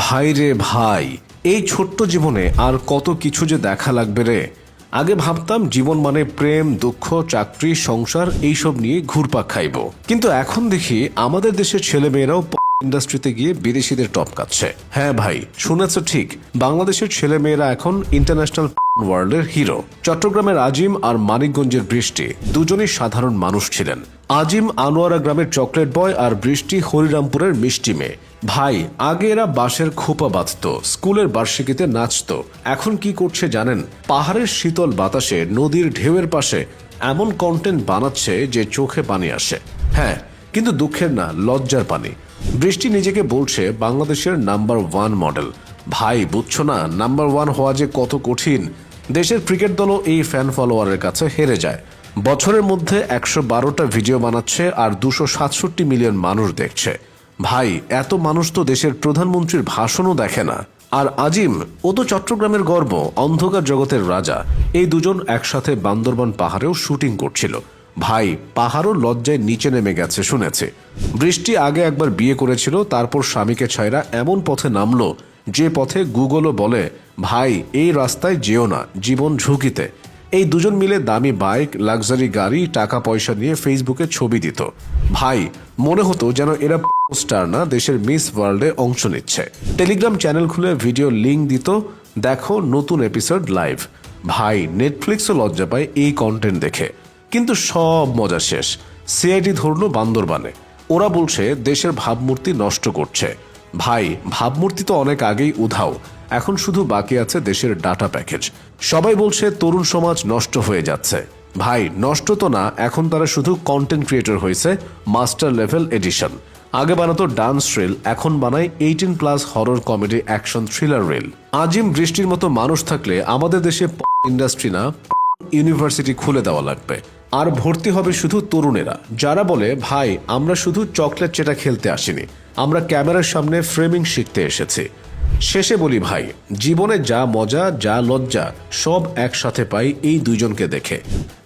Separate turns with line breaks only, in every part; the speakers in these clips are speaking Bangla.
ভাই রে ভাই, এই ছোট্ট জীবনে আর কত কিছু যে দেখা লাগবে রে। আগে ভাবতাম জীবন মানে প্রেম, দুঃখ, চাকরি, সংসার এইসব নিয়ে ঘুরপাক খাইব, কিন্তু এখন দেখি আমাদের দেশের ছেলেমেয়েরাও ইন্ডাস্ট্রিতে গিয়ে বিদেশিদের টপকাচ্ছে। হ্যাঁ ভাই, শুনেছ ঠিক, বাংলাদেশের ছেলেমেয়েরা এখন ইন্টারন্যাশনাল ওয়ার্ল্ডের হিরো। চট্টগ্রামের আজিম আর মানিকগঞ্জের বৃষ্টি দুজনই সাধারণ মানুষ ছিলেন। আজিম আনোয়ারা গ্রামের চকলেট বয় আর বৃষ্টি হরিরামপুরের মিষ্টি মেয়ে। ভাই, আগে এরা বাঁশের খোপা বাঁধত, স্কুলের বার্ষিকীতে নাচত। এখন কি করছে জানেন? পাহাড়ের শীতল বাতাসে, নদীর ঢেউয়ের পাশে এমন কন্টেন্ট বানাচ্ছে যে চোখে পানি আসে। হ্যাঁ, কিন্তু দুঃখের না, লজ্জার পানি। বৃষ্টি নিজেকে বলছে বাংলাদেশের নাম্বার 1 মডেল। ভাই, বুঝছো না নাম্বার 1 হওয়া যে কত কঠিন? দেশের ক্রিকেট দলও এই ফ্যান ফলোয়ারের কাছে হেরে যায়। বছরের মধ্যে 112টা ভিডিও বানাচ্ছে আর 267 মিলিয়ন মানুষ দেখছে। ভাই, এত মানুষ তো দেশের প্রধানমন্ত্রীর ভাষণও দেখে না। আর আজিম, ও তো চট্টগ্রামের গর্ব, অন্ধকার জগতের রাজা। এই দুজন একসাথে বান্দরবান পাহাড়েও শুটিং করছিল। ভাই, পাহাড়ও লজ্জায় নিচে নেমে গেছে শুনেছে। বৃষ্টি আগে একবার বিয়ে করেছিল, তারপর স্বামীকে ছাইরা এমন পথে নামলো যে পথে গুগলও বলে ভাই এই রাস্তায় যেও না, জীবন ঝুঁকিতে। এই দুজন মিলে দামি বাইক, লাক্সারি গাড়ি, টাকা পয়সা নিয়ে ফেসবুকে ছবি দিত। ভাই, মনে হতো যেন এরা স্টার না, দেশের মিস ওয়ার্ল্ডে অংশ নিচ্ছে। টেলিগ্রাম চ্যানেল খুলে ভিডিও লিঙ্ক দিত, দেখো নতুন এপিসোড লাইভ। ভাই, নেটফ্লিক্সও লজ্জা পায় এই কন্টেন্ট দেখে। কিন্তু সব মজা শেষ। সিআইডি ধরলো বান্দরবানে। ওরা বলছে দেশের ভাবমূর্তি নষ্ট করছে। ভাই, ভাবমূর্তি তো অনেক আগেই উধাও, এখন শুধু বাকি আছে দেশের ডাটা প্যাকেজ। সবাই বলছে তরুণ সমাজ নষ্ট হয়ে যাচ্ছে। ভাই, নষ্ট তো না, এখন তারা শুধু কন্টেন্ট ক্রিয়েটর হয়েছে মাস্টার লেভেল এডিশন। আগে বানাতো ডান্স রিল, এখন বানায় 18+ horror comedy action thriller reel. Azim, বৃষ্টির মতো মানুষ থাকলে আমাদের দেশে ইন্ডাস্ট্রি না, ইউনিভার্সিটি খুলে দেওয়া লাগবে। আর ভর্তি হবে শুধু তরুণেরা, যারা বলে ভাই আমরা শুধু চকলেট চেটা খেলতে আসিনি, আমরা ক্যামেরার সামনে ফ্রেমিং শিখতে এসেছি। শেষে বলি ভাই, জীবনে যা মজা, যা লজ্জা, সব একসাথে পাই এই দুইজনকে দেখে।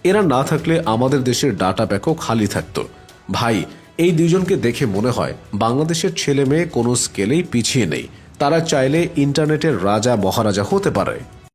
এরা না থাকলে আমাদের দেশের ডাটা প্যাকও খালি থাকতো। ভাই, এই দুইজনকে দেখে মনে হয় বাংলাদেশের ছেলে মেয়ে কোনো স্কেলেই পিছিয়ে নেই। তারা চাইলে ইন্টারনেটের রাজা মহারাজা হতে পারে।